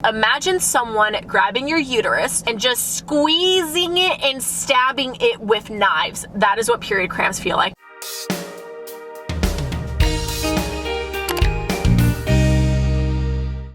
Imagine someone grabbing your uterus and just squeezing it and stabbing it with knives. That is what period cramps feel like.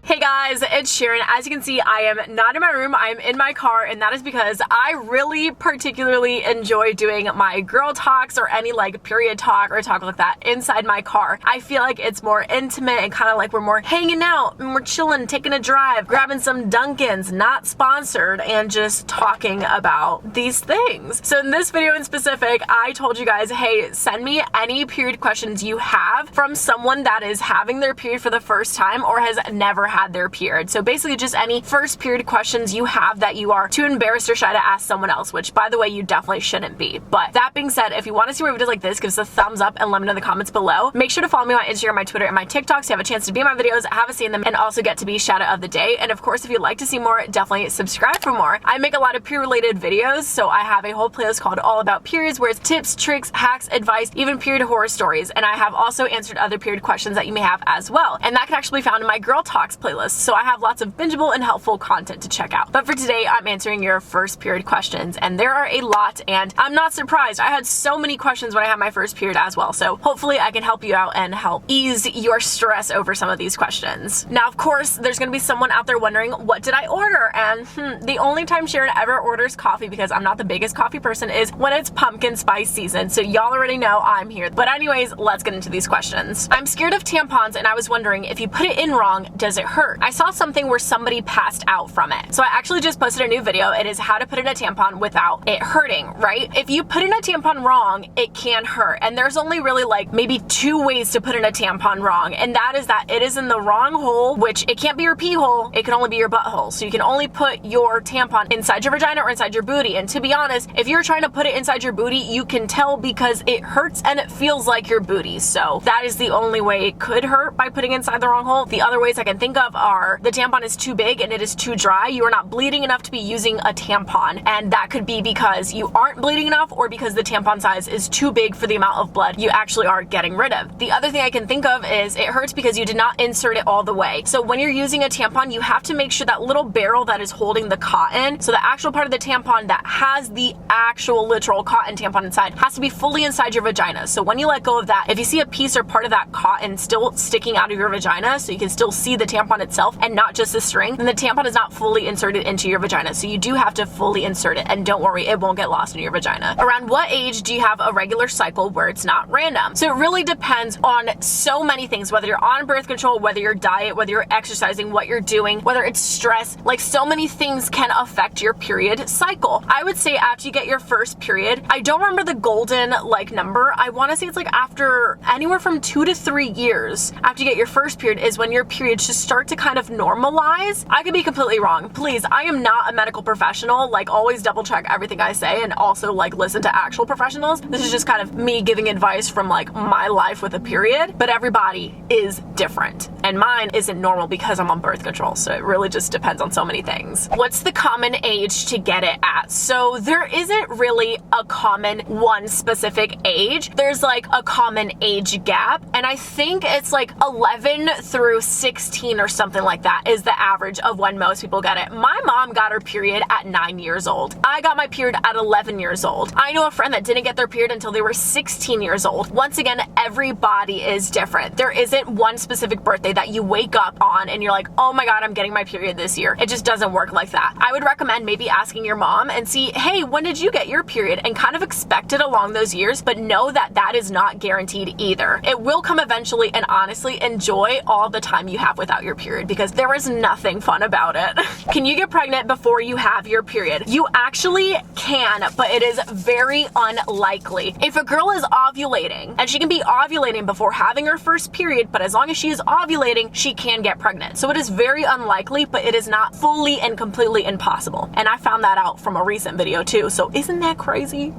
Hey guys, it's Sharon. As you can see, I am not in my room, I am in my car, and that is because I really particularly enjoy doing my girl talks or any like period talk or talk like that inside my car. I feel like it's more intimate and kind of like we're more hanging out and we're chilling, taking a drive, grabbing some Dunkins, not sponsored, and just talking about these things. So in this video in specific, I told you guys, hey, send me any period questions you have from someone that is having their period for the first time or has never had their period. So basically just any first period questions you have that you are too embarrassed or shy to ask someone else, which by the way, you definitely shouldn't be. But that being said, if you want to see more videos like this, give us a thumbs up and let me know in the comments below. Make sure to follow me on Instagram, my Twitter, and my TikTok so you have a chance to be in my videos, have a see in them, and also get to be shout out of the day. And of course, if you'd like to see more, definitely subscribe for more. I make a lot of period related videos, so I have a whole playlist called All About Periods where it's tips, tricks, hacks, advice, even period horror stories. And I have also answered other period questions that you may have as well. And that can actually be found in my Girl Talks playlist. So I have lots of bingeable and helpful content to check out. But for today, I'm answering your first period questions, and there are a lot, and I'm not surprised. I had so many questions when I had my first period as well, so hopefully I can help you out and help ease your stress over some of these questions. Now, of course, there's gonna be someone out there wondering, what did I order? And the only time Sharon ever orders coffee, because I'm not the biggest coffee person, is when it's pumpkin spice season, so y'all already know I'm here. But anyways, let's get into these questions. I'm scared of tampons, and I was wondering, if you put it in wrong, does it hurt? I saw something where somebody passed out from it. So I actually just posted a new video. It is how to put in a tampon without it hurting, right? If you put in a tampon wrong, it can hurt. And there's only really like maybe 2 ways to put in a tampon wrong. And that is that it is in the wrong hole, which it can't be your pee hole. It can only be your butthole. So you can only put your tampon inside your vagina or inside your booty. And to be honest, if you're trying to put it inside your booty, you can tell because it hurts and it feels like your booty. So that is the only way it could hurt, by putting inside the wrong hole. The other ways I can think of are the tampon is too big and it is too dry. You are not bleeding enough to be using a tampon, and that could be because you aren't bleeding enough or because the tampon size is too big for the amount of blood you actually are getting rid of. The other thing I can think of is it hurts because you did not insert it all the way. So when you're using a tampon, you have to make sure that little barrel that is holding the cotton, so the actual part of the tampon that has the actual literal cotton tampon inside, has to be fully inside your vagina. So when you let go of that, if you see a piece or part of that cotton still sticking out of your vagina, so you can still see the tampon itself and not just the string, then the tampon is not fully inserted into your vagina. So you do have to fully insert it, and don't worry, it won't get lost in your vagina. Around what age do you have a regular cycle where it's not random? So it really depends on so many things, whether you're on birth control, whether your diet, whether you're exercising, what you're doing, whether it's stress, like so many things can affect your period cycle. I would say after you get your first period, I don't remember the golden like number. I want to say it's like after anywhere from 2 to 3 years after you get your first period is when your periods should start to kind of normalize. I could be completely wrong. Please, I am not a medical professional. Like, always double check everything I say, and also like listen to actual professionals. This is just kind of me giving advice from like my life with a period, but everybody is different, and mine isn't normal because I'm on birth control. So it really just depends on so many things. What's the common age to get it at? So there isn't really a common one specific age. There's like a common age gap, and I think it's like 11 through 16 or something like that is the average of when most people get it. My mom got her period at 9 years old. I got my period at 11 years old. I know a friend that didn't get their period until they were 16 years old. Once again, everybody is different. There isn't one specific birthday that you wake up on and you're like, oh my God, I'm getting my period this year. It just doesn't work like that. I would recommend maybe asking your mom and see, hey, when did you get your period? And kind of expect it along those years, but know that that is not guaranteed either. It will come eventually, and honestly, enjoy all the time you have without your period, because there is nothing fun about it. Can you get pregnant before you have your period? You actually can, but it is very unlikely. If a girl is ovulating, and she can be ovulating before having her first period, but as long as she is ovulating, she can get pregnant. So it is very unlikely, but it is not fully and completely impossible. And I found that out from a recent video too. So isn't that crazy?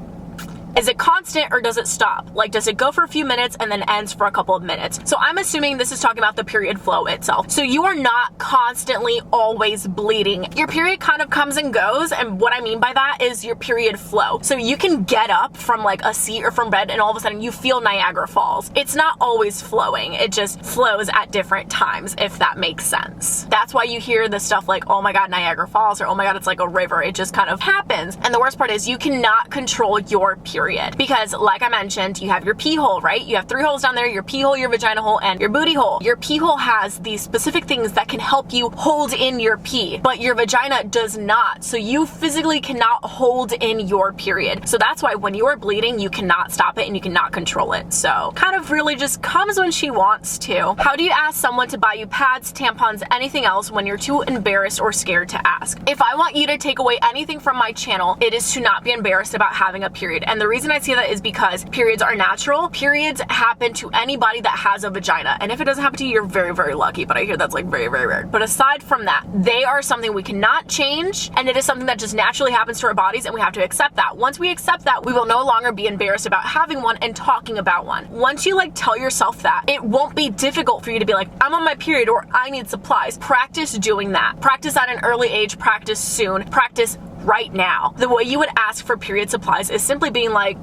Is it constant or does it stop? Like, does it go for a few minutes and then ends for a couple of minutes? So I'm assuming this is talking about the period flow itself. So you are not constantly always bleeding. Your period kind of comes and goes, and what I mean by that is your period flow. So you can get up from like a seat or from bed and all of a sudden you feel Niagara Falls. It's not always flowing. It just flows at different times, if that makes sense. That's why you hear the stuff like, oh my God, Niagara Falls, or oh my God, it's like a river. It just kind of happens. And the worst part is you cannot control your period because, like I mentioned, you have your pee hole, right? You have 3 holes down there, your pee hole, your vagina hole, and your booty hole. Your pee hole has these specific things that can help you hold in your pee, but your vagina does not. So you physically cannot hold in your period. So that's why when you are bleeding, you cannot stop it and you cannot control it. So kind of really just comes when she wants to. How do you ask someone to buy you pads, tampons, anything else when you're too embarrassed or scared to ask? If I want you to take away anything from my channel, it is to not be embarrassed about having a period. And the reason I say that is because periods are natural. Periods happen to anybody that has a vagina. And if it doesn't happen to you, you're very, very lucky. But I hear that's like very, very rare. But aside from that, they are something we cannot change. And it is something that just naturally happens to our bodies and we have to accept that. Once we accept that, we will no longer be embarrassed about having one and talking about one. Once you like tell yourself that, it won't be difficult for you to be like, I'm on my period or I need supplies. Practice doing that. Practice at an early age, practice soon, practice right now. The way you would ask for period supplies is simply being like,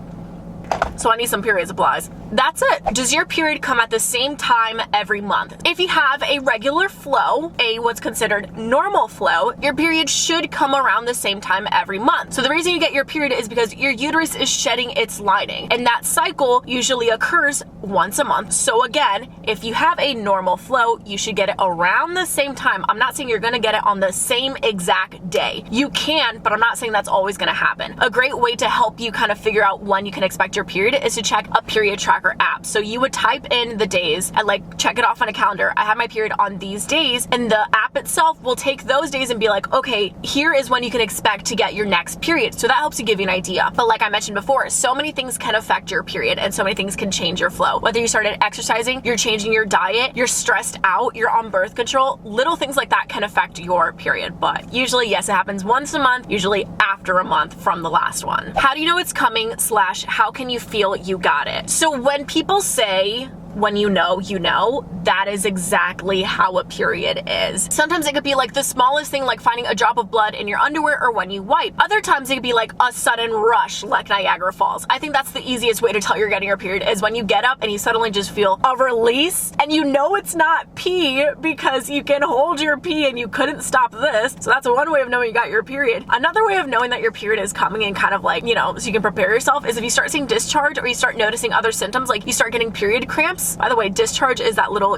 so I need some period supplies. That's it. Does your period come at the same time every month? If you have a regular flow, what's considered normal flow, your period should come around the same time every month. So the reason you get your period is because your uterus is shedding its lining, and that cycle usually occurs once a month. So again, if you have a normal flow, you should get it around the same time. I'm not saying you're gonna get it on the same exact day. You can, but I'm not saying that's always gonna happen. A great way to help you kind of figure out when you can expect your period is to check a period tracker app. So you would type in the days and like check it off on a calendar. I have my period on these days, and the app itself will take those days and be like, okay, here is when you can expect to get your next period. So that helps you give you an idea. But like I mentioned before, so many things can affect your period and so many things can change your flow. Whether you started exercising, you're changing your diet, you're stressed out, you're on birth control, little things like that can affect your period. But usually, yes, it happens once a month, usually after a month from the last one. How do you know it's coming / how can you feel you got it? So when people say, when you know, that is exactly how a period is. Sometimes it could be like the smallest thing, like finding a drop of blood in your underwear or when you wipe. Other times it could be like a sudden rush, like Niagara Falls. I think that's the easiest way to tell you're getting your period is when you get up and you suddenly just feel a release and you know it's not pee because you can hold your pee and you couldn't stop this. So that's one way of knowing you got your period. Another way of knowing that your period is coming and kind of like, you know, so you can prepare yourself is if you start seeing discharge or you start noticing other symptoms, like you start getting period cramps. By the way, discharge is that little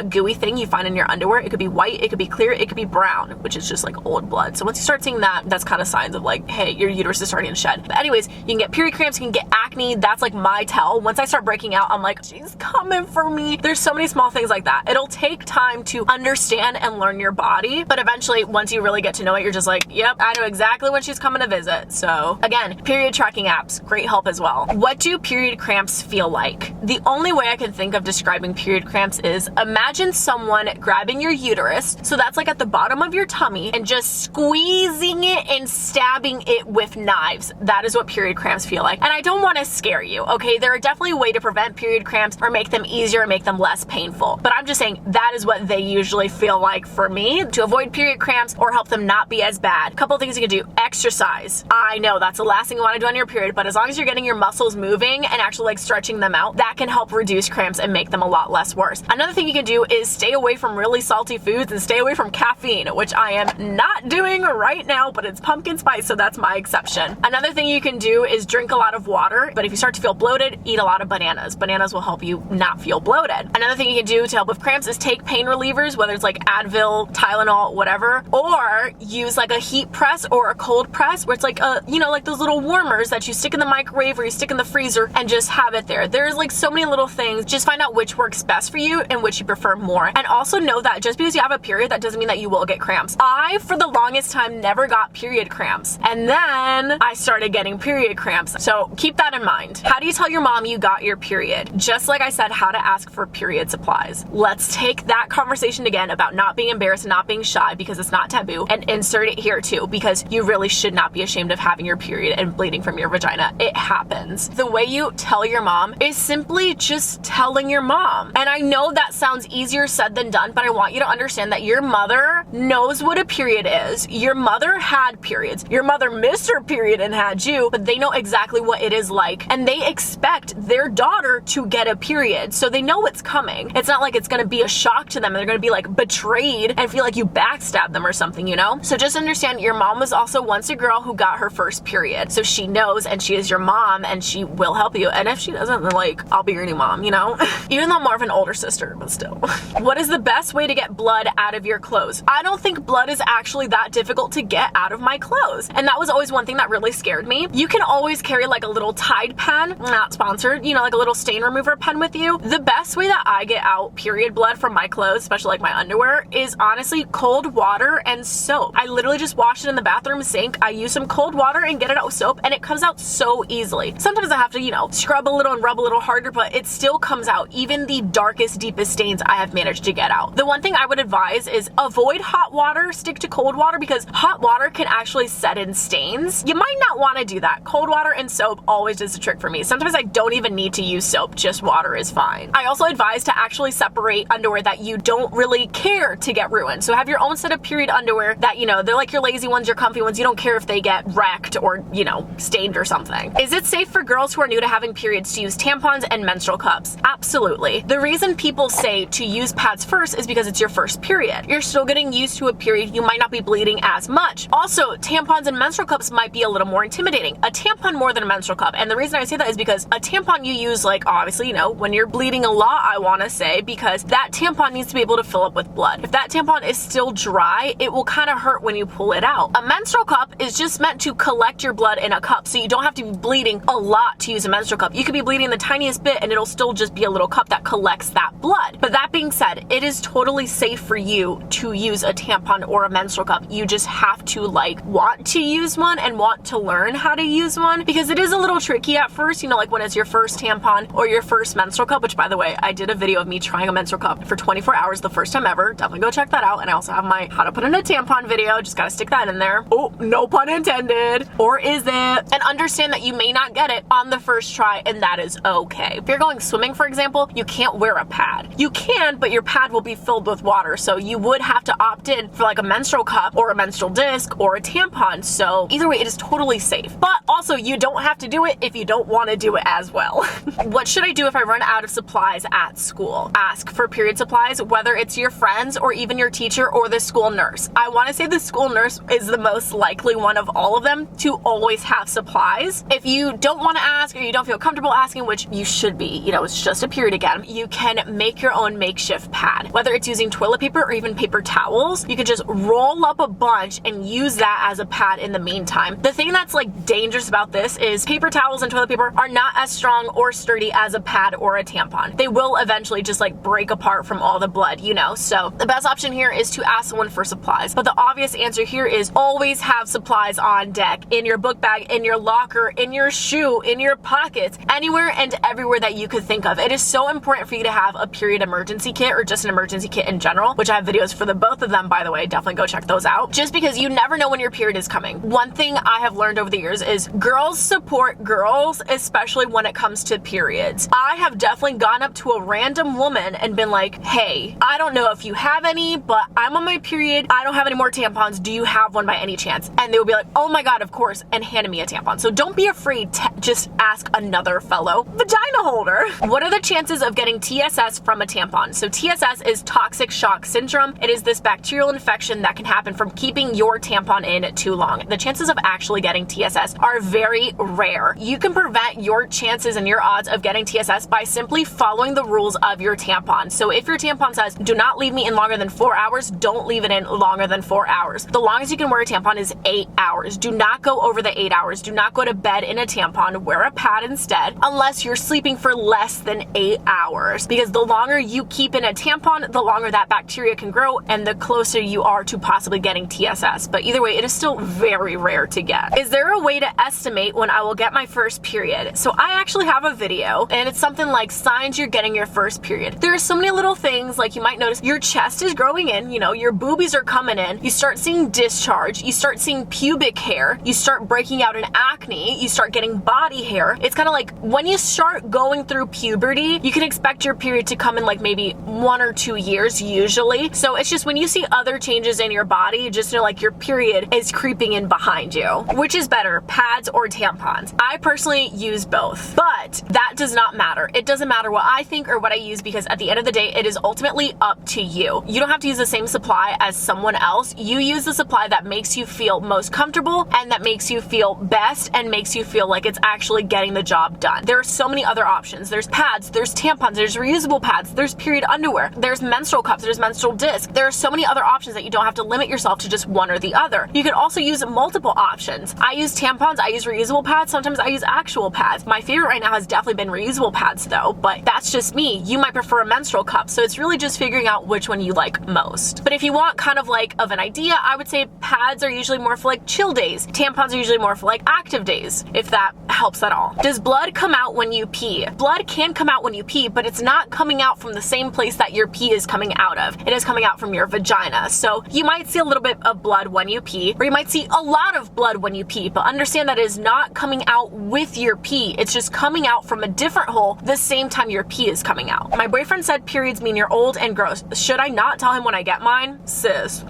gooey thing you find in your underwear. It could be white, it could be clear, it could be brown, which is just like old blood. So once you start seeing that, that's kind of signs of like, hey, your uterus is starting to shed. But anyways, you can get period cramps, you can get acne. That's like my tell. Once I start breaking out, I'm like, she's coming for me. There's so many small things like that. It'll take time to understand and learn your body, but eventually once you really get to know it, you're just like, yep, I know exactly when she's coming to visit. So again, period tracking apps, great help as well. What do period cramps feel like? The only way I can think of describing period cramps is imagine someone grabbing your uterus, so that's like at the bottom of your tummy, and just squeezing it and stabbing it with knives. That is what period cramps feel like. And I don't want to scare you, okay? There are definitely a way to prevent period cramps or make them easier, make them less painful. But I'm just saying that is what they usually feel like for me to avoid period cramps or help them not be as bad. A couple of things you can do. Exercise. I know that's the last thing you want to do on your period, but as long as you're getting your muscles moving and actually like stretching them out, that can help reduce cramps and make them a lot less worse. Another thing you can do is stay away from really salty foods and stay away from caffeine, which I am not doing right now, but it's pumpkin spice, so that's my exception. Another thing you can do is drink a lot of water, but if you start to feel bloated, eat a lot of bananas. Bananas will help you not feel bloated. Another thing you can do to help with cramps is take pain relievers, whether it's like Advil, Tylenol, whatever, or use like a heat press or a cold press where it's like a, you know, like those little warmers that you stick in the microwave or you stick in the freezer and just have it there. There's like so many little things. Just find out which works best for you and which you prefer more. And also know that just because you have a period, that doesn't mean that you will get cramps. I, for the longest time, never got period cramps. And then I started getting period cramps. So keep that in mind. How do you tell your mom you got your period? Just like I said, how to ask for period supplies. Let's take that conversation again about not being embarrassed and not being shy because it's not taboo, and insert it here too, because you really should not be ashamed of having your period and bleeding from your vagina. It happens. The way you tell your mom is simply just telling your mom. And I know that sounds easier said than done, but I want you to understand that your mother knows what a period is. Your mother had periods. Your mother missed her period and had you, but they know exactly what it is like, and they expect their daughter to get a period, so they know it's coming. It's not like it's gonna be a shock to them and they're gonna be like betrayed and feel like you backstabbed them or something, you know? So just understand your mom was also once a girl who got her first period, so she knows, and she is your mom, and she will help you. And if she doesn't, then like, I'll be your new mom, you know? Even though I'm more of an older sister, but still. What is the best way to get blood out of your clothes? I don't think blood is actually that difficult to get out of my clothes, and that was always one thing that really scared me. You can always carry like a little Tide pen, not sponsored, you know, like a little stain remover pen with you. The best way that I get out period blood from my clothes, especially like my underwear, is honestly cold water and soap. I literally just wash it in the bathroom sink. I use some cold water and get it out with soap, and it comes out so easily. Sometimes I have to, you know, scrub a little and rub a little harder, but it still comes out. Even the darkest, deepest stains I have managed to get out. The one thing I would advise is avoid hot water, stick to cold water, because hot water can actually set in stains. You might not want to do that. Cold water and soap always does the trick for me. Sometimes I don't even need to use soap, just water is fine. I also advise to actually separate underwear that you don't really care to get ruined. So have your own set of period underwear that, you know, they're like your lazy ones, your comfy ones. You don't care if they get wrecked or, you know, stained or something. Is it safe for girls who are new to having periods to use tampons and menstrual cups? Absolutely. The reason people say to use pads first is because it's your first period. You're still getting used to a period. You might not be bleeding as much. Also, tampons and menstrual cups might be a little more intimidating. A tampon more than a menstrual cup. And the reason I say that is because a tampon you use, like, obviously, you know, when you're bleeding a lot, I want to say, because that tampon needs to be able to fill up with blood. If that tampon is still dry, it will kind of hurt when you pull it out. A menstrual cup is just meant to collect your blood in a cup, so you don't have to be bleeding a lot to use a menstrual cup. You could be bleeding the tiniest bit and it'll still just be a little cup that collects that blood. But that being said, it is totally safe for you to use a tampon or a menstrual cup. You just have to like want to use one and want to learn how to use one, because it is a little tricky at first, you know, like when it's your first tampon or your first menstrual cup, which by the way, I did a video of me trying a menstrual cup for 24 hours the first time ever. Definitely go check that out. And I also have my how to put in a tampon video. Just gotta stick that in there. Oh, no pun intended. Or is it? And understand that you may not get it on the first try, and that is okay. If you're going swimming, for example, you can't wear a pad. You can, but your pad will be filled with water. So you would have to opt in for like a menstrual cup or a menstrual disc or a tampon. So either way, it is totally safe. But also, you don't have to do it if you don't want to do it as well. What should I do if I run out of supplies at school? Ask for period supplies, whether it's your friends or even your teacher or the school nurse. I want to say the school nurse is the most likely one of all of them to always have supplies. If you don't want to ask or you don't feel comfortable asking, which you should be, you know, it's just a period again, you can make your own makeshift pad. Whether it's using toilet paper or even paper towels, you can just roll up a bunch and use that as a pad in the meantime. The thing that's like dangerous about this is paper towels and toilet paper are not as strong or sturdy as a pad or a tampon. They will eventually just like break apart from all the blood, you know? So the best option here is to ask someone for supplies. But the obvious answer here is always have supplies on deck, in your book bag, in your locker, in your shoe, in your pockets, anywhere and everywhere that you could think of. It is so important for you to have a period emergency kit or just an emergency kit in general, which I have videos for the both of them, by the way. Definitely go check those out. Just because you never know when your period is coming. One thing I have learned over the years is girls support girls, especially when it comes to periods. I have definitely gone up to a random woman and been like, hey, I don't know if you have any, but I'm on my period. I don't have any more tampons. Do you have one by any chance? And they will be like, oh my God, of course, and handed me a tampon. So don't be afraid to just ask another fellow vagina holder. What are the chances of getting TSS from a tampon? So TSS is toxic shock syndrome. It is this bacterial infection that can happen from keeping your tampon in too long. The chances of actually getting TSS are very rare. You can prevent your chances and your odds of getting TSS by simply following the rules of your tampon. So if your tampon says, do not leave me in longer than 4 hours, don't leave it in longer than 4 hours. The longest you can wear a tampon is 8 hours. Do not go over the 8 hours. Do not go to bed in a tampon. Wear a pad instead, unless you're sleeping for less than 8 hours, because the longer you keep in a tampon, the longer that bacteria can grow and the closer you are to possibly getting TSS. But either way, it is still very rare to get. Is there a way to estimate when I will get my first period? So I actually have a video, and it's something like signs you're getting your first period. There are so many little things, like you might notice your chest is growing in, you know, your boobies are coming in, you start seeing discharge, you start seeing pubic hair, you start breaking out in acne, you start getting body hair. It's kind of like when you start going through puberty, you can expect your period to come in like maybe 1 or 2 years usually. So it's just when you see other changes in your body, just know like your period is creeping in behind you. Which is better, pads or tampons? I personally use both, but that does not matter. It doesn't matter what I think or what I use, because at the end of the day, it is ultimately up to you. You don't have to use the same supply as someone else. You use the supply that makes you feel most comfortable and that makes you feel best and makes you feel like it's actually getting the job done. There are so many other options. There's pads, there's tampons, there's reusable pads, there's period underwear, there's menstrual cups, there's menstrual discs. There are so many other options that you don't have to limit yourself to just one or the other. You can also use multiple options. I use tampons, I use reusable pads, sometimes I use actual pads. My favorite right now has definitely been reusable pads though, but that's just me. You might prefer a menstrual cup, so it's really just figuring out which one you like most. But if you want kind of like of an idea, I would say pads are usually more for like chill days. Tampons are usually more for like active days, if that helps at all. Does blood come out when you pee? Blood can come out when you pee, but it's not coming out from the same place that your pee is coming out of. It is coming out from your vagina. So you might see a little bit of blood when you pee, or you might see a lot of blood when you pee, but understand that it is not coming out with your pee. It's just coming out from a different hole the same time your pee is coming out. My boyfriend said periods mean you're old and gross. Should I not tell him when I get mine? Sis,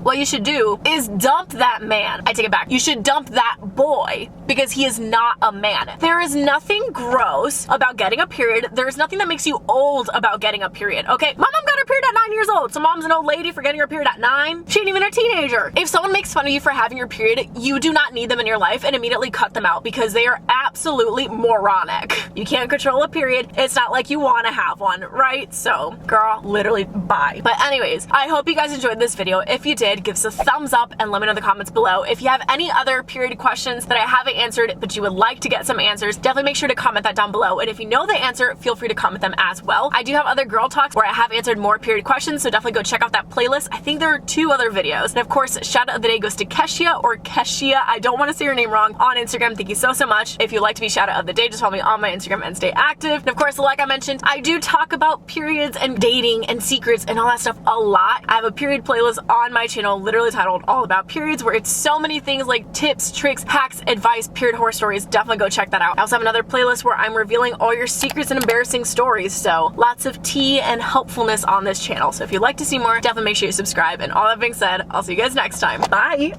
what you should do is dump that man. I take it back. You should dump that boy, because he is not a man. There is nothing gross about getting a period. There is nothing that makes you old about getting a period, okay? My mom got her period at 9 years old, so mom's an old lady for getting her period at 9. She ain't even a teenager. If someone makes fun of you for having your period, you do not need them in your life, and immediately cut them out, because they are absolutely moronic. You can't control a period. It's not like you want to have one, right? So, girl, literally, bye. But anyways, I hope you guys enjoyed this video. If you did, give us a thumbs up and let me know in the comments below. If you have any other period questions that I haven't answered but you would like to get some answers, definitely make sure to comment that down below. And if you know the answer, feel free to comment them as well. I do have other girl talks where I have answered more period questions, so definitely go check out that playlist. I think there are 2 other videos. And of course, shout out of the day goes to Keshia, or Keshia, I don't want to say your name wrong, on Instagram. Thank you so much. If you'd like to be shout out of the day, just follow me on my Instagram and stay active. And of course, like I mentioned, I do talk about periods and dating and secrets and all that stuff a lot. I have a period playlist on my channel literally titled All About Periods, where it's so many things like tips, tricks, hacks, advice, period horror stories. Definitely go check that out. I also have another playlist where I'm revealing all your secrets and embarrassing stories, so lots of tea and helpfulness on this channel. So if you'd like to see more, definitely make sure you subscribe. And all that being said, I'll see you guys next time. Bye!